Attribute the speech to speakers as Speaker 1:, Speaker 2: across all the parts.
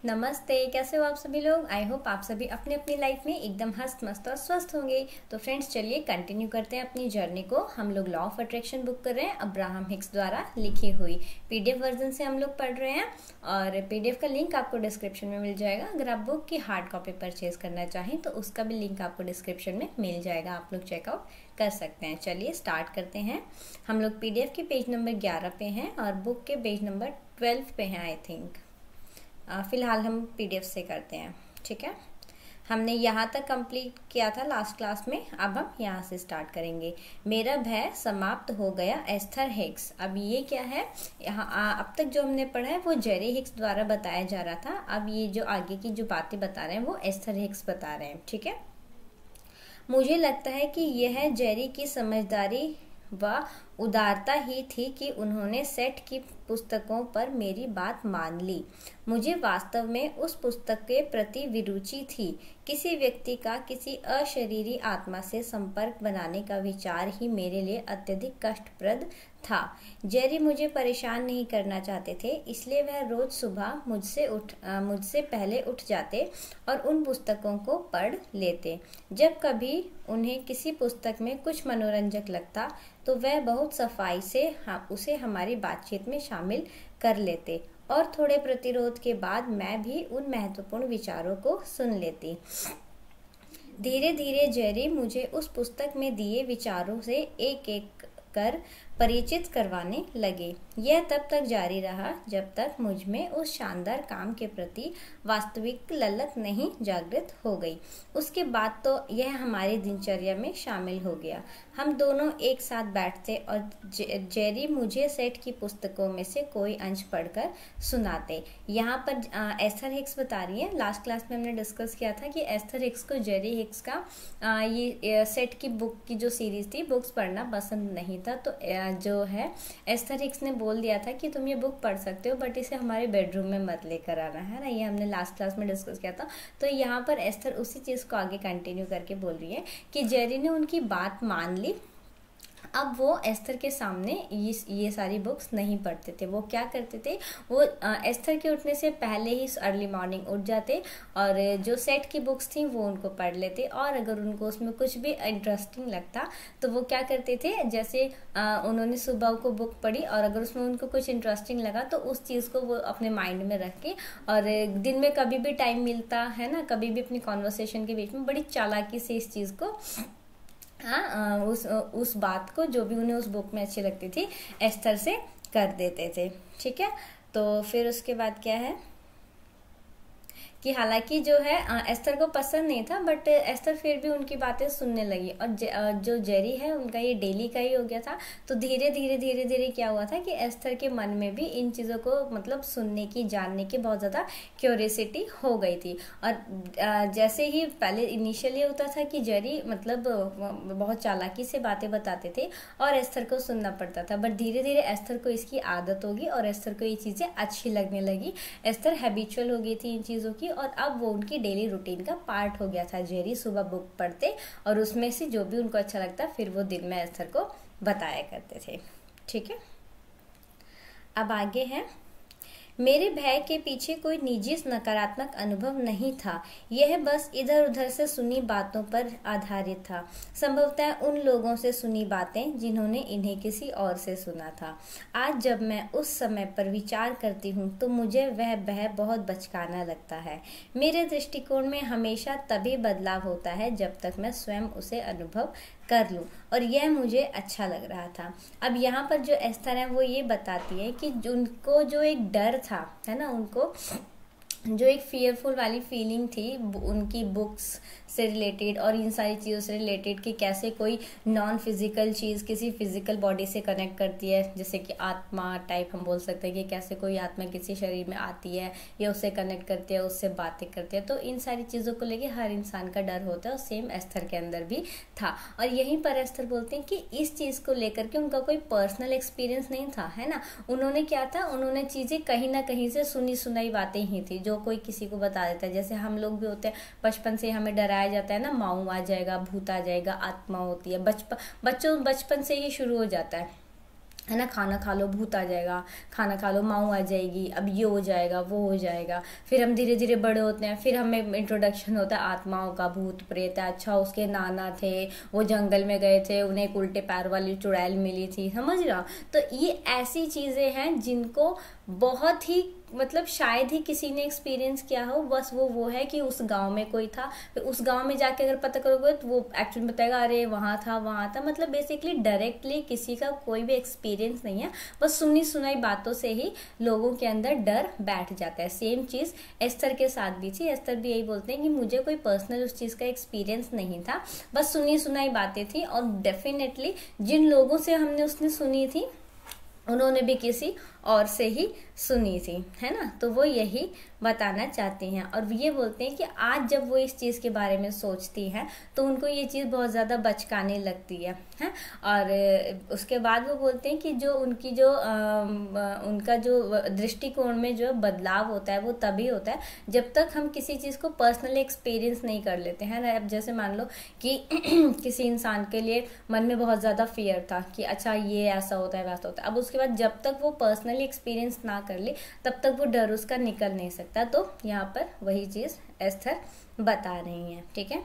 Speaker 1: नमस्ते। कैसे हो आप सभी लोग। आई होप आप सभी अपनी अपनी लाइफ में एकदम हंस मस्त और स्वस्थ होंगे। तो फ्रेंड्स चलिए कंटिन्यू करते हैं अपनी जर्नी को। हम लोग लॉ ऑफ अट्रैक्शन बुक कर रहे हैं अब्राहम हिक्स द्वारा लिखी हुई। पीडीएफ वर्जन से हम लोग पढ़ रहे हैं और पीडीएफ का लिंक आपको डिस्क्रिप्शन में मिल जाएगा। अगर आप बुक की हार्ड कॉपी परचेज करना चाहें तो उसका भी लिंक आपको डिस्क्रिप्शन में मिल जाएगा, आप लोग चेकआउट कर सकते हैं। चलिए स्टार्ट करते हैं। हम लोग पीडीएफ के पेज नंबर 11 पे हैं और बुक के पेज नंबर 12 पे हैं आई थिंक। फिलहाल हम पीडीएफ से करते हैं, ठीक है। हमने यहाँ तक कंप्लीट किया था लास्ट क्लास में, अब हम यहाँ से स्टार्ट करेंगे। मेरा भय समाप्त हो गया, एस्थर हिक्स। अब ये क्या है, यहाँ अब तक जो हमने पढ़ा है वो जेरी हिक्स द्वारा बताया जा रहा था। अब ये जो आगे की जो बातें बता रहे हैं वो एस्थर हिक्स बता रहे हैं, ठीक है। मुझे लगता है कि यह जेरी की समझदारी व उदारता ही थी कि उन्होंने सेट की पुस्तकों पर मेरी बात मान ली। मुझे वास्तव में उस पुस्तक के प्रति विरुचि थी। किसी व्यक्ति का किसी अशरीरी आत्मा से संपर्क बनाने का विचार ही मेरे लिए अत्यधिक कष्टप्रद था। जेरी मुझे परेशान नहीं करना चाहते थे, इसलिए वह रोज सुबह मुझसे पहले उठ जाते और उन पुस्तकों को पढ़ लेते। जब कभी उन्हें किसी पुस्तक में कुछ मनोरंजक लगता तो वह बहुत सफाई से उसे हमारी बातचीत में शामिल कर लेते और थोड़े प्रतिरोध के बाद मैं भी उन महत्वपूर्ण विचारों को सुन लेती। धीरे धीरे जेरी मुझे उस पुस्तक में दिए विचारों से एक एक कर परिचित करवाने लगे। यह तब तक जारी रहा जब तक मुझ में उस शानदार काम के प्रति वास्तविक ललक नहीं जागृत हो गई। उसके बाद तो यह हमारी दिनचर्या में शामिल हो गया। हम दोनों एक साथ बैठते और जेरी मुझे सेट की पुस्तकों में से कोई अंश पढ़कर सुनाते। यहाँ पर एस्थर हिक्स बता रही है। लास्ट क्लास में हमने डिस्कस किया था कि एस्थर हिक्स को जेरी हिक्स का ये सेट की बुक की जो सीरीज थी बुक्स पढ़ना पसंद नहीं था। तो जो है एस्थर हिक्स ने बोल दिया था कि तुम ये बुक पढ़ सकते हो बट इसे हमारे बेडरूम में मत लेकर आना, है ना। ये हमने लास्ट क्लास में डिस्कस किया था। तो यहाँ पर एस्थर उसी चीज़ को आगे कंटिन्यू करके बोल रही है कि जेरी ने उनकी बात मान ली। अब वो एस्थर के सामने ये सारी बुक्स नहीं पढ़ते थे। वो क्या करते थे, वो एस्थर के उठने से पहले ही अर्ली मॉर्निंग उठ जाते और जो सेट की बुक्स थी वो उनको पढ़ लेते। और अगर उनको उसमें कुछ भी इंटरेस्टिंग लगता तो वो क्या करते थे, जैसे उन्होंने सुबह को बुक पढ़ी और अगर उसमें उनको कुछ इंटरेस्टिंग लगा तो उस चीज़ को वो अपने माइंड में रख के और दिन में कभी भी टाइम मिलता है ना, कभी भी अपनी कॉन्वर्सेशन के बीच में बड़ी चालाकी से इस चीज़ को उस बात को जो भी उन्हें उस बुक में अच्छी लगती थी एस्थर से कर देते थे, ठीक है। तो फिर उसके बाद क्या है कि हालांकि जो है एस्थर को पसंद नहीं था बट एस्थर फिर भी उनकी बातें सुनने लगी। और जो जेरी है उनका ये डेली का ही हो गया था। तो धीरे धीरे क्या हुआ था कि एस्थर के मन में भी इन चीज़ों को मतलब सुनने की, जानने की बहुत ज़्यादा क्यूरियोसिटी हो गई थी। और जैसे ही पहले इनिशियली होता था कि जेरी मतलब बहुत चालाकी से बातें बताते थे और एस्थर को सुनना पड़ता था, बट धीरे धीरे एस्थर को इसकी आदत होगी और एस्थर को ये चीज़ें अच्छी लगने लगी। एस्थर हैबिचुअल हो गई थी इन चीज़ों की और अब वो उनकी डेली रूटीन का पार्ट हो गया था। जेरी सुबह बुक पढ़ते और उसमें से जो भी उनको अच्छा लगता फिर वो दिन में एस्थर को बताया करते थे, ठीक है। अब आगे है, मेरे भय के पीछे कोई निजी नकारात्मक अनुभव नहीं था। यह बस इधर उधर से सुनी बातों पर आधारित था, संभवतः उन लोगों से सुनी बातें जिन्होंने इन्हें किसी और से सुना था। आज जब मैं उस समय पर विचार करती हूँ तो मुझे वह भय बहुत बचकाना लगता है। मेरे दृष्टिकोण में हमेशा तभी बदलाव होता है जब तक मैं स्वयं उसे अनुभव कर लूँ, और यह मुझे अच्छा लग रहा था। अब यहाँ पर जो एस्थर है वो ये बताती है कि उनको जो एक डर था, है ना, उनको जो एक फियरफुल वाली फीलिंग थी उनकी बुक्स से रिलेटेड और इन सारी चीज़ों से रिलेटेड कि कैसे कोई नॉन फिजिकल चीज़ किसी फिजिकल बॉडी से कनेक्ट करती है, जैसे कि आत्मा टाइप हम बोल सकते हैं कि कैसे कोई आत्मा किसी शरीर में आती है या उससे कनेक्ट करती है, उससे बातें करती है। तो इन सारी चीज़ों को लेके हर इंसान का डर होता है और सेम एस्थर के अंदर भी था। और यहीं पर एस्थर बोलते हैं कि इस चीज़ को लेकर के उनका कोई पर्सनल एक्सपीरियंस नहीं था, है ना। उन्होंने क्या था, उन्होंने चीज़ें कहीं ना कहीं से सुनी सुनाई बातें ही थी जो कोई किसी को बता देता है। जैसे हम लोग भी होते हैं, बचपन से हमें डराया जाता है ना, माऊ आ जाएगा, भूत आ जाएगा, आत्मा होती है, बचपन से ही शुरू हो जाता है। है ना, खाना खा लो भूत आ जाएगा, खाना खा लो माऊ आ जाएगी, अब ये हो जाएगा वो हो जाएगा। फिर हम धीरे धीरे बड़े होते हैं, फिर हमें इंट्रोडक्शन होता है आत्माओं का, भूत प्रेत है। अच्छा उसके नाना थे, वो जंगल में गए थे, उन्हें एक उल्टे पैर वाली चुड़ैल मिली थी, समझ रहा। तो ये ऐसी चीजें हैं जिनको बहुत ही मतलब शायद ही किसी ने एक्सपीरियंस किया हो। बस वो है कि उस गांव में कोई था, फिर उस गांव में जाके अगर पता करोगे तो वो एक्चुअली बताएगा अरे वहां था वहां था। मतलब बेसिकली डायरेक्टली किसी का कोई भी एक्सपीरियंस नहीं है, बस सुनी सुनाई बातों से ही लोगों के अंदर डर बैठ जाता है। सेम चीज एस्थर के साथ भी थी। एस्थर भी यही बोलते हैं कि मुझे कोई पर्सनल उस चीज का एक्सपीरियंस नहीं था, बस सुनी सुनाई बातें थी। और डेफिनेटली जिन लोगों से हमने उसने सुनी थी उन्होंने भी किसी और से ही सुनी थी, है ना। तो वो यही बताना चाहते हैं। और ये बोलते हैं कि आज जब वो इस चीज़ के बारे में सोचती हैं तो उनको ये चीज़ बहुत ज़्यादा बचकाने लगती है। और उसके बाद वो बोलते हैं कि जो उनकी जो उनका जो दृष्टिकोण में जो बदलाव होता है वो तभी होता है जब तक हम किसी चीज़ को पर्सनली एक्सपीरियंस नहीं कर लेते हैं ना। अब जैसे मान लो कि किसी इंसान के लिए मन में बहुत ज़्यादा फियर था कि अच्छा ये ऐसा होता है वैसा होता है। अब उसके बाद जब तक वो पर्सनली एक्सपीरियंस ना कर ले तब तक वो डर उसका निकल नहीं सकता। तो यहाँ पर वही चीज़ एस्थर बता रही हैं, ठीक है।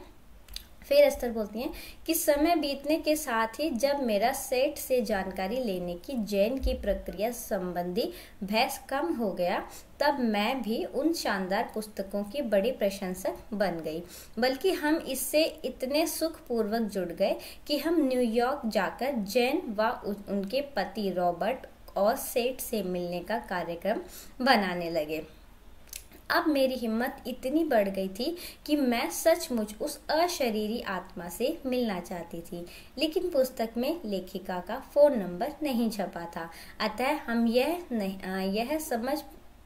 Speaker 1: फिर एस्थर बोलती हैं कि समय बीतने के साथ ही जब मेरा सेठ से जानकारी लेने की जैन की प्रक्रिया संबंधी बहस कम हो गया, तब मैं भी उन शानदार पुस्तकों की बड़ी प्रशंसक बन गई। बल्कि हम इससे इतने सुखपूर्वक जुड़ गए कि हम न्यूयॉर्क जाकर जैन व उनके पति रॉबर्ट और सेठ से मिलने का कार्यक्रम बनाने लगे। अब मेरी हिम्मत इतनी बढ़ गई थी कि मैं सचमुच उस अशरीरी आत्मा से मिलना चाहती थी, लेकिन पुस्तक में लेखिका का फोन नंबर नहीं छपा था। अतः हम यह समझ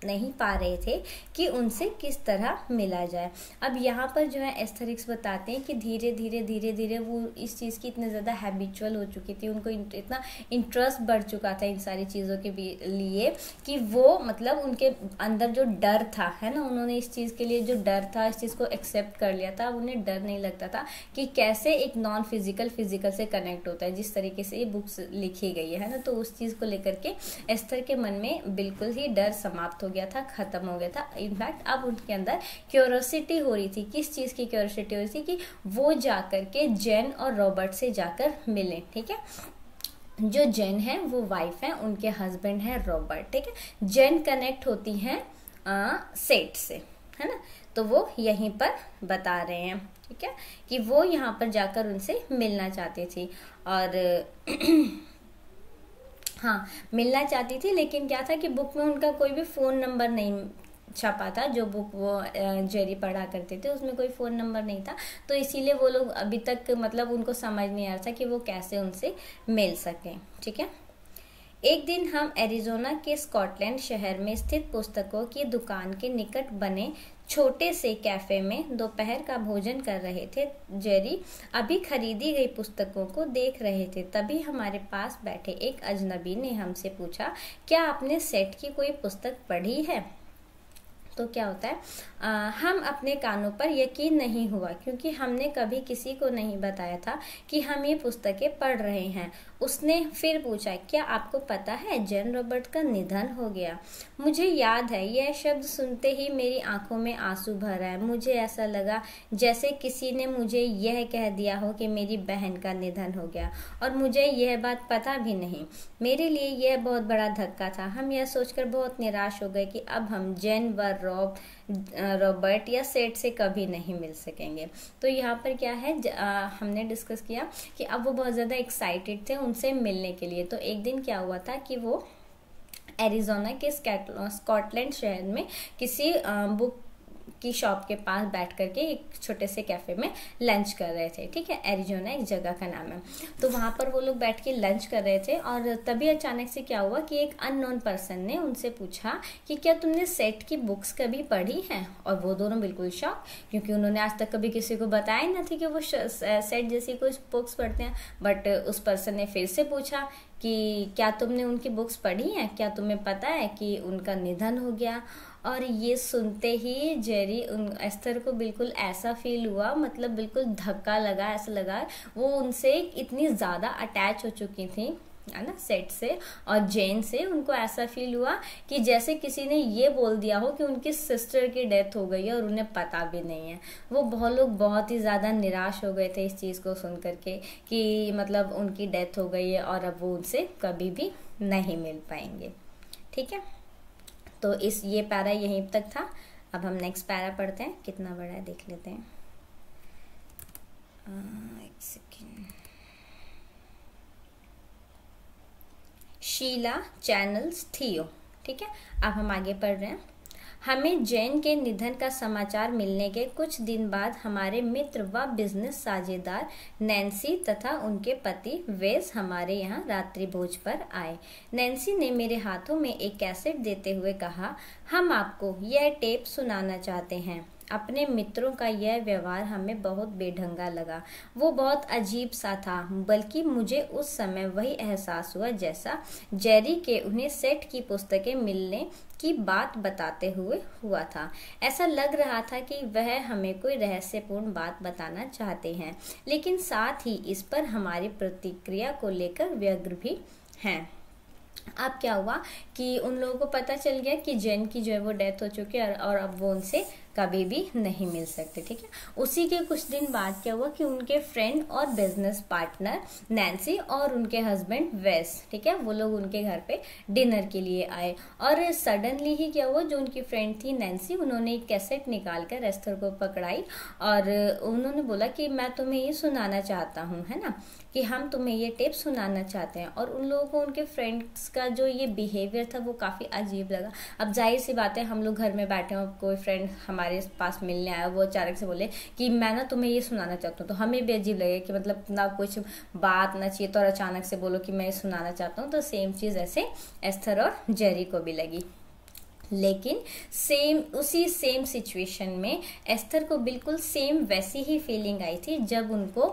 Speaker 1: नहीं पा रहे थे कि उनसे किस तरह मिला जाए। अब यहाँ पर जो है एस्थेरिक्स बताते हैं कि धीरे धीरे धीरे धीरे वो इस चीज़ की इतने ज़्यादा हैबिचुअल हो चुकी थी, उनको इतना इंटरेस्ट बढ़ चुका था इन सारी चीज़ों के लिए कि वो मतलब उनके अंदर जो डर था, है ना, उन्होंने इस चीज़ के लिए जो डर था इस चीज़ को एक्सेप्ट कर लिया था। उन्हें डर नहीं लगता था कि कैसे एक नॉन फिजिकल से कनेक्ट होता है, जिस तरीके से ये बुक्स लिखी गई है ना। तो उस चीज़ को लेकर के एस्थर के मन में बिल्कुल ही डर समाप्त हो गया था, खत्म हो गया था। इनफैक्ट अब उनके अंदर क्यूरियोसिटी हो रही थी। किस चीज की क्यूरियोसिटी हो रही थी कि वो जाकर के जैन और रॉबर्ट से जाकर मिले, ठीक है। जो जैन है वो वाइफ है, उनके हस्बैंड है रॉबर्ट, ठीक है। जैन कनेक्ट होती हैं सेठ से, है ना। तो वो यहीं पर बता रहे हैं, ठीक है, कि वो यहाँ पर जाकर उनसे मिलना चाहती थी। और हाँ, मिलना चाहती थी, लेकिन क्या था कि बुक में उनका कोई भी फ़ोन नंबर नहीं छपा था। जो बुक वो जेरी पढ़ा करते थे उसमें कोई फ़ोन नंबर नहीं था। तो इसीलिए वो लोग अभी तक मतलब उनको समझ नहीं आ रहा था कि वो कैसे उनसे मिल सकें, ठीक है। एक दिन हम एरिजोना के स्कॉटलैंड शहर में स्थित पुस्तकों की दुकान के निकट बने छोटे से कैफे में दोपहर का भोजन कर रहे थे। जेरी अभी खरीदी गई पुस्तकों को देख रहे थे। तभी हमारे पास बैठे एक अजनबी ने हमसे पूछा, क्या आपने सेठ की कोई पुस्तक पढ़ी है? तो क्या होता है, हम अपने कानों पर यकीन नहीं हुआ क्योंकि हमने कभी किसी को नहीं बताया था कि हम ये पुस्तकें पढ़ रहे हैं। उसने फिर पूछा, क्या आपको पता है जैन रॉबर्ट का निधन हो गया? मुझे याद है, यह शब्द सुनते ही मेरी आंखों में आंसू भर आए। मुझे ऐसा लगा जैसे किसी ने मुझे यह कह दिया हो कि मेरी बहन का निधन हो गया और मुझे यह बात पता भी नहीं। मेरे लिए यह बहुत बड़ा धक्का था। हम यह सोचकर बहुत निराश हो गए कि अब हम जैन व रॉबर्ट या सेठ से कभी नहीं मिल सकेंगे। तो यहाँ पर क्या है, हमने डिस्कस किया कि अब वो बहुत ज़्यादा एक्साइटेड थे उनसे मिलने के लिए। तो एक दिन क्या हुआ था कि वो एरिजोना के स्कॉटलैंड शहर में किसी बुक की शॉप के पास बैठ करके एक छोटे से कैफे में लंच कर रहे थे, ठीक है। एरिजोना एक जगह का नाम है। तो वहां पर वो लोग बैठ के लंच कर रहे थे और तभी अचानक से क्या हुआ कि एक अननोन पर्सन ने उनसे पूछा कि क्या तुमने सेठ की बुक्स कभी पढ़ी हैं? और वो दोनों बिल्कुल शॉक, क्योंकि उन्होंने आज तक कभी किसी को बताया ना थी कि वो सेठ जैसी कोई बुक्स पढ़ते हैं। बट उस पर्सन ने फिर से पूछा कि क्या तुमने उनकी बुक्स पढ़ी हैं? क्या तुम्हें पता है कि उनका निधन हो गया? और ये सुनते ही जेरी एस्थर को बिल्कुल ऐसा फील हुआ, मतलब बिल्कुल धक्का लगा, ऐसा लगा वो उनसे इतनी ज़्यादा अटैच हो चुकी थी है ना, सेट से और जेन से उनको ऐसा फील हुआ कि जैसे किसी ने ये बोल दिया हो कि उनकी सिस्टर की डेथ हो गई है और उन्हें पता भी नहीं है। वो लोग बहुत ही ज़्यादा निराश हो गए थे इस चीज़ को सुन करके कि मतलब उनकी डेथ हो गई है और अब वो उनसे कभी भी नहीं मिल पाएंगे। ठीक है, तो ये पैरा यहीं तक था। अब हम नेक्स्ट पैरा पढ़ते हैं, कितना बड़ा है देख लेते हैं। एक सेकेंड। शीला चैनल्स थियो। ठीक है, अब हम आगे पढ़ रहे हैं। हमें जैन के निधन का समाचार मिलने के कुछ दिन बाद हमारे मित्र व बिजनेस साझेदार नैन्सी तथा उनके पति वेस हमारे यहाँ रात्रि भोज पर आए। नैन्सी ने मेरे हाथों में एक कैसेट देते हुए कहा, हम आपको यह टेप सुनाना चाहते हैं। अपने मित्रों का यह व्यवहार हमें बहुत बेढंगा लगा। वो बहुत अजीब सा था, बल्कि मुझे उस समय वही एहसास हुआ जैसा जेरी के उन्हें सेट की पुस्तकें मिलने की बात बताते हुए हुआ था। ऐसा लग रहा था कि वह हमें कोई रहस्यपूर्ण बात बताना चाहते हैं, लेकिन साथ ही इस पर हमारी प्रतिक्रिया को लेकर व्यग्र भी हैं। अब क्या हुआ कि उन लोगों को पता चल गया कि जेन की जो है वो डेथ हो चुकी है और अब वो उनसे कभी भी नहीं मिल सकते। ठीक है, उसी के कुछ दिन बाद क्या हुआ कि उनके फ्रेंड और बिजनेस पार्टनर नैन्सी और उनके हस्बैंड वेस, ठीक है, वो लोग उनके घर पे डिनर के लिए आए और सडनली ही क्या हुआ, जो उनकी फ्रेंड थी नैन्सी, उन्होंने एक कैसेट निकाल कर एस्थर को पकड़ाई और उन्होंने बोला कि मैं तुम्हें ये सुनाना चाहता हूँ, है ना, कि हम तुम्हें ये टेप सुनाना चाहते हैं। और उन लोगों को उनके फ्रेंड्स का जो ये बिहेवियर था वो काफ़ी अजीब लगा। अब जाहिर सी बात है, हम लोग घर में बैठे हो, कोई फ्रेंड हमारे पास मिलने आया, वो अचानक से बोले कि मैं ना तुम्हें ये सुनाना चाहता हूँ, तो हमें भी अजीब लगे कि मतलब ना कुछ बात ना चाहिए तो और अचानक से बोलो कि मैं ये सुनाना चाहता हूँ। तो सेम चीज़ ऐसे एस्थर और जेरी को भी लगी। लेकिन उसी सेम सिचुएशन में एस्थर को बिल्कुल सेम वैसी ही फीलिंग आई थी जब उनको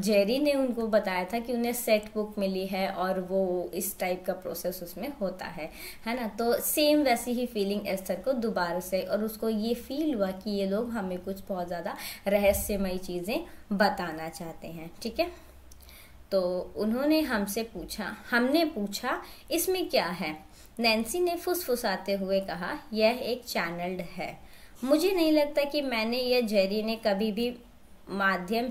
Speaker 1: जेरी ने उनको बताया था कि उन्हें सेट बुक मिली है और वो इस टाइप का प्रोसेस उसमें होता है ना। तो सेम वैसी ही फीलिंग एस्थर को दोबारा से, और उसको ये फील हुआ कि ये लोग हमें कुछ बहुत ज़्यादा रहस्यमयी चीज़ें बताना चाहते हैं। ठीक है, तो उन्होंने हमने पूछा इसमें क्या है। नैन्सी ने फुसफुसाते हुए कहा, यह एक चैनल्ड है। मुझे नहीं लगता कि मैंने या जेरी ने कभी भी माध्यम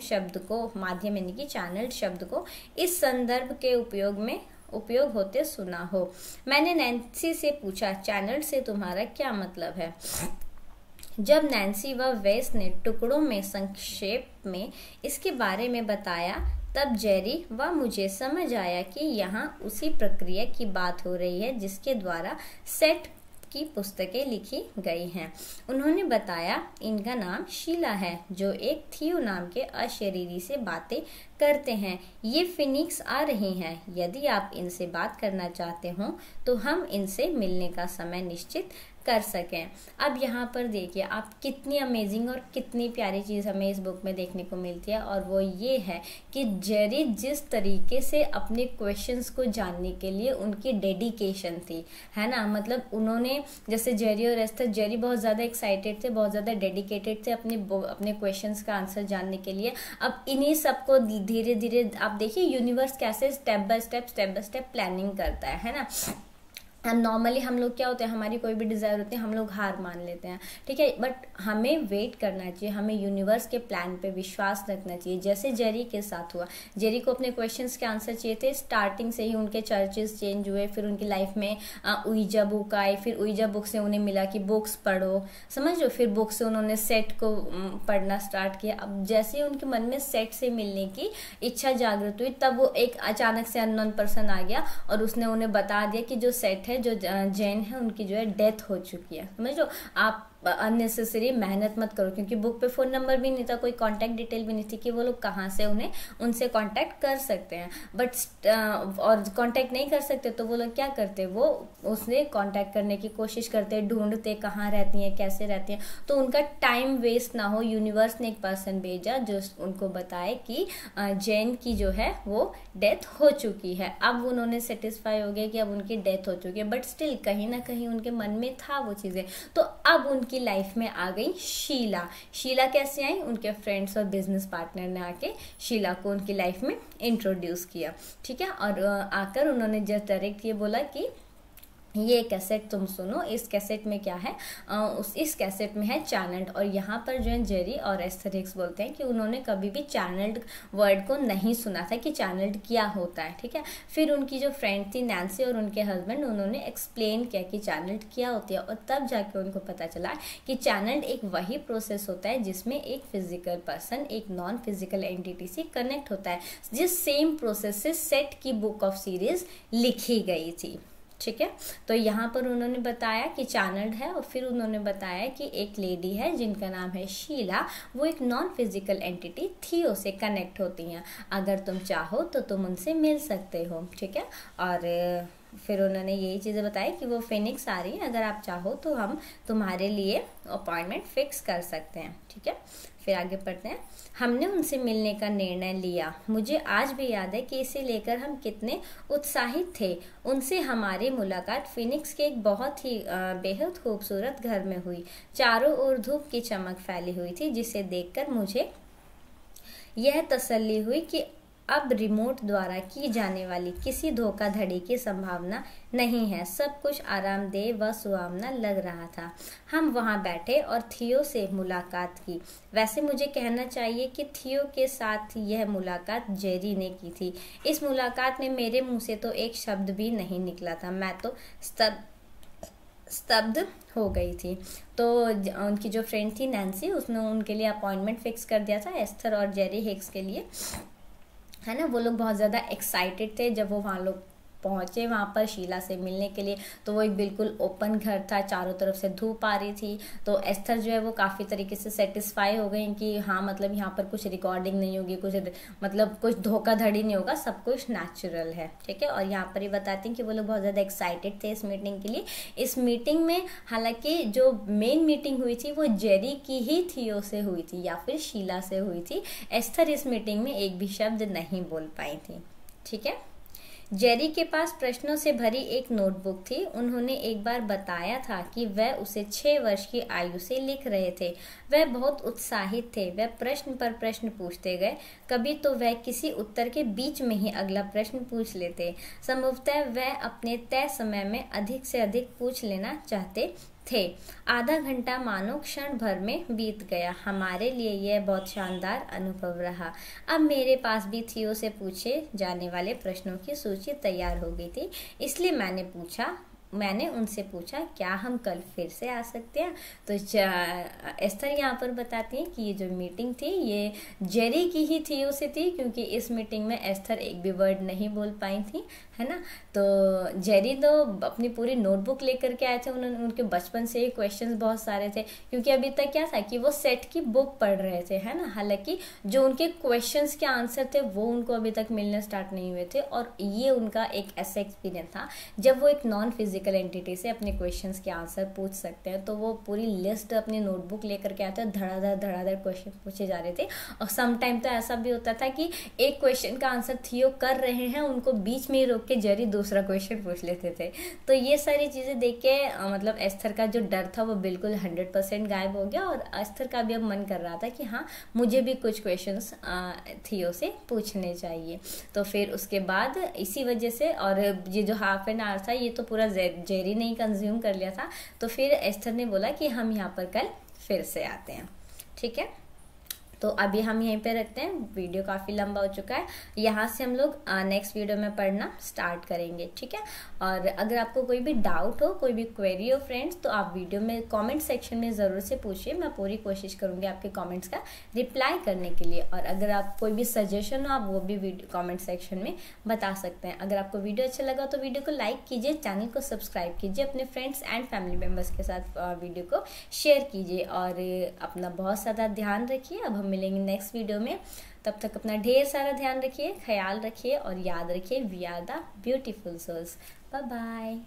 Speaker 1: यानी कि चैनल्ड शब्द को इस संदर्भ के उपयोग होते सुना हो। मैंने नैन्सी से पूछा, चैनल्ड से तुम्हारा क्या मतलब है? जब नैन्सी व वेस ने टुकड़ों में संक्षेप में इसके बारे में बताया, तब जेरी व मुझे समझ आया कि यहाँ उसी प्रक्रिया की बात हो रही है जिसके द्वारा सेट की पुस्तकें लिखी गई हैं। उन्होंने बताया, इनका नाम शीला है, जो एक थियो नाम के अशरीरी से बातें करते हैं। ये फिनिक्स आ रही हैं। यदि आप इनसे बात करना चाहते हो तो हम इनसे मिलने का समय निश्चित कर सकें। अब यहाँ पर देखिए आप, कितनी अमेजिंग और कितनी प्यारी चीज़ हमें इस बुक में देखने को मिलती है, और वो ये है कि जेरी जिस तरीके से अपने क्वेश्चंस को जानने के लिए उनकी डेडिकेशन थी, है ना, मतलब उन्होंने, जैसे जेरी और एस्थर, जेरी बहुत ज़्यादा एक्साइटेड थे, बहुत ज़्यादा डेडिकेटेड थे अपने क्वेश्चंस का आंसर जानने के लिए। अब इन्हीं सबको धीरे धीरे आप देखिए यूनिवर्स कैसे स्टेप बाय स्टेप प्लानिंग करता है ना। नॉर्मली हम लोग क्या होते हैं, हमारी कोई भी डिज़ायर होती है, हम लोग हार मान लेते हैं, ठीक है, बट हमें वेट करना चाहिए, हमें यूनिवर्स के प्लान पे विश्वास रखना चाहिए। जैसे जेरी के साथ हुआ, जेरी को अपने क्वेश्चंस के आंसर चाहिए थे, स्टार्टिंग से ही उनके चर्चेस चेंज हुए, फिर उनकी लाइफ में उइजा बुक आई, फिर उइजा बुक से उन्हें मिला कि बुक्स पढ़ो, समझ लो, फिर बुक से उन्होंने सेट को पढ़ना स्टार्ट किया। अब जैसे ही उनके मन में सेट से मिलने की इच्छा जागृत हुई, तब वो एक अचानक से अननोन पर्सन आ गया और उसने उन्हें बता दिया कि जो सेट है, जो जैन है, उनकी जो है डेथ हो चुकी है। समझ लो, आप अननेसेसरी मेहनत मत करो, क्योंकि बुक पे फोन नंबर भी नहीं था, कोई कांटेक्ट डिटेल भी नहीं थी कि वो लोग कहाँ से उनसे कांटेक्ट कर सकते हैं। बट और कांटेक्ट नहीं कर सकते तो वो लोग क्या करते, वो उससे कांटेक्ट करने की कोशिश करते, ढूंढते कहाँ रहती हैं, कैसे रहती हैं। तो उनका टाइम वेस्ट ना हो, यूनिवर्स ने एक पर्सन भेजा जो उनको बताए कि जैन की जो है वो डेथ हो चुकी है। अब उन्होंने सेटिस्फाई हो गया कि अब उनकी डेथ हो चुकी है, बट स्टिल कहीं ना कहीं उनके मन में था वो चीज़ें। तो अब उनकी उनकी लाइफ में आ गई शीला। शीला कैसे आई? उनके फ्रेंड्स और बिजनेस पार्टनर ने आके शीला को उनकी लाइफ में इंट्रोड्यूस किया, ठीक है। और आकर उन्होंने जस्ट डायरेक्ट ये बोला कि ये कैसेट तुम सुनो, इस कैसेट में क्या है, इस कैसेट में है चैनल्ड। और यहाँ पर जो है जेरी और एस्थर हिक्स बोलते हैं कि उन्होंने कभी भी चैनल्ड वर्ड को नहीं सुना था कि चैनल्ड क्या होता है, ठीक है। फिर उनकी जो फ्रेंड थी नैन्सी और उनके हस्बैंड, उन्होंने एक्सप्लेन किया कि चैनल्ड क्या होती है, और तब जाके उनको पता चला कि चैनल्ड एक वही प्रोसेस होता है जिसमें एक फिजिकल पर्सन एक नॉन फिजिकल एंटिटी से कनेक्ट होता है, जिस सेम प्रोसेस से सेट की बुक ऑफ सीरीज लिखी गई थी, ठीक है। तो यहाँ पर उन्होंने बताया कि चैनल्ड है, और फिर उन्होंने बताया कि एक लेडी है जिनका नाम है शीला, वो एक नॉन फिजिकल एंटिटी थियो से कनेक्ट होती हैं, अगर तुम चाहो तो तुम उनसे मिल सकते हो, ठीक है। और फिर उन्होंने यही चीज़ें बताई कि वो फिनिक्स आ रही है, अगर आप चाहो तो हम तुम्हारे लिए अपॉइंटमेंट फिक्स कर सकते हैं, ठीक है। फिर आगे पढ़ते हैं। हमने उनसे मिलने का निर्णय लिया। मुझे आज भी याद है कि इसे लेकर हम कितने उत्साहित थे। उनसे हमारी मुलाकात फिनिक्स के एक बहुत ही बेहद खूबसूरत घर में हुई। चारों ओर धूप की चमक फैली हुई थी, जिसे देखकर मुझे यह तसल्ली हुई कि अब रिमोट द्वारा की जाने वाली किसी धोखाधड़ी की संभावना नहीं है। सब कुछ आरामदेह व सुहावना लग रहा था। हम वहां बैठे और थियो से मुलाकात की। वैसे मुझे कहना चाहिए कि थियो के साथ यह मुलाकात जेरी ने की थी। इस मुलाकात में मेरे मुंह से तो एक शब्द भी नहीं निकला था। मैं तो स्तब्ध हो गई थी। तो उनकी जो फ्रेंड थी नैन्सी, उसने उनके लिए अपॉइंटमेंट फिक्स कर दिया था एस्थर और जेरी हिक्स के लिए, है ना। वो लोग बहुत ज़्यादा एक्साइटेड थे जब वो वहाँ लोग पहुँचे वहाँ पर शीला से मिलने के लिए। तो वो एक बिल्कुल ओपन घर था, चारों तरफ से धूप आ रही थी। तो एस्थर जो है वो काफ़ी तरीके से सेटिस्फाई हो गई कि हाँ मतलब यहाँ पर कुछ रिकॉर्डिंग नहीं होगी, कुछ मतलब कुछ धोखाधड़ी नहीं होगा, सब कुछ नेचुरल है, ठीक है। और यहाँ पर ही बताती हैं कि वो लोग बहुत ज़्यादा एक्साइटेड थे इस मीटिंग के लिए। इस मीटिंग में हालांकि जो मेन मीटिंग हुई थी वो जेरी की ही थियो से हुई थी या फिर शीला से हुई थी। एस्थर इस मीटिंग में एक भी शब्द नहीं बोल पाई थी, ठीक है। जेरी के पास प्रश्नों से भरी एक नोटबुक थी। उन्होंने एक बार बताया था कि वह उसे 6 वर्ष की आयु से लिख रहे थे। वह बहुत उत्साहित थे। वह प्रश्न पर प्रश्न पूछते गए। कभी तो वह किसी उत्तर के बीच में ही अगला प्रश्न पूछ लेते। संभवतः वह अपने तय समय में अधिक से अधिक पूछ लेना चाहते थे। आधा घंटा मानो क्षण भर में बीत गया। हमारे लिए यह बहुत शानदार अनुभव रहा। अब मेरे पास भी थियो से पूछे जाने वाले प्रश्नों की सूची तैयार हो गई थी, इसलिए मैंने उनसे पूछा क्या हम कल फिर से आ सकते हैं। तो एस्थर यहाँ पर बताती हैं कि ये जो मीटिंग थी ये जेरी की ही थियो से थी, क्योंकि इस मीटिंग में एस्थर एक भी वर्ड नहीं बोल पाई थी, है ना। तो जेरी तो अपनी पूरी नोटबुक लेकर के आए थे। उनके बचपन से ही क्वेश्चंस बहुत सारे थे, क्योंकि अभी तक क्या था कि वो सेट की बुक पढ़ रहे थे, है ना। हालांकि जो उनके क्वेश्चंस के आंसर थे वो उनको अभी तक मिलने स्टार्ट नहीं हुए थे, और ये उनका एक ऐसा एक्सपीरियंस था जब वो एक नॉन फिजिकल एंटिटी से अपने क्वेश्चंस के आंसर पूछ सकते हैं। तो वो पूरी लिस्ट अपनी नोटबुक लेकर के आते हैं, धड़ाधड़ क्वेश्चन पूछे जा रहे थे। और सम टाइम तो ऐसा भी होता था कि एक क्वेश्चन का आंसर थियो कर रहे हैं, उनको बीच में ही रोक के जेरी दूसरा क्वेश्चन पूछ लेते थे। तो ये सारी चीजें देख के मतलब एस्थर का जो डर था वो बिल्कुल 100% गायब हो गया, और एस्थर का भी अब मन कर रहा था कि हाँ मुझे भी कुछ क्वेश्चंस थियो से पूछने चाहिए। तो फिर उसके बाद इसी वजह से, और ये जो हाफ एन आवर था ये तो पूरा जेरी ने ही कंज्यूम कर लिया था। तो फिर एस्थर ने बोला कि हम यहाँ पर कल फिर से आते हैं, ठीक है। तो अभी हम यहीं पे रखते हैं, वीडियो काफ़ी लंबा हो चुका है। यहाँ से हम लोग नेक्स्ट वीडियो में पढ़ना स्टार्ट करेंगे, ठीक है। और अगर आपको कोई भी डाउट हो, कोई भी क्वेरी हो फ्रेंड्स, तो आप वीडियो में कमेंट सेक्शन में ज़रूर से पूछिए। मैं पूरी कोशिश करूँगी आपके कमेंट्स का रिप्लाई करने के लिए। और अगर आप कोई भी सजेशन हो आप वो भी वीडियो कमेंट सेक्शन में बता सकते हैं। अगर आपको वीडियो अच्छा लगा तो वीडियो को लाइक कीजिए, चैनल को सब्सक्राइब कीजिए, अपने फ्रेंड्स एंड फैमिली मेम्बर्स के साथ वीडियो को शेयर कीजिए, और अपना बहुत ज़्यादा ध्यान रखिए। अब हम मिलेंगे नेक्स्ट वीडियो में, तब तक अपना ढेर सारा ध्यान रखिए, ख्याल रखिए, और याद रखिए we are the beautiful souls. Bye bye.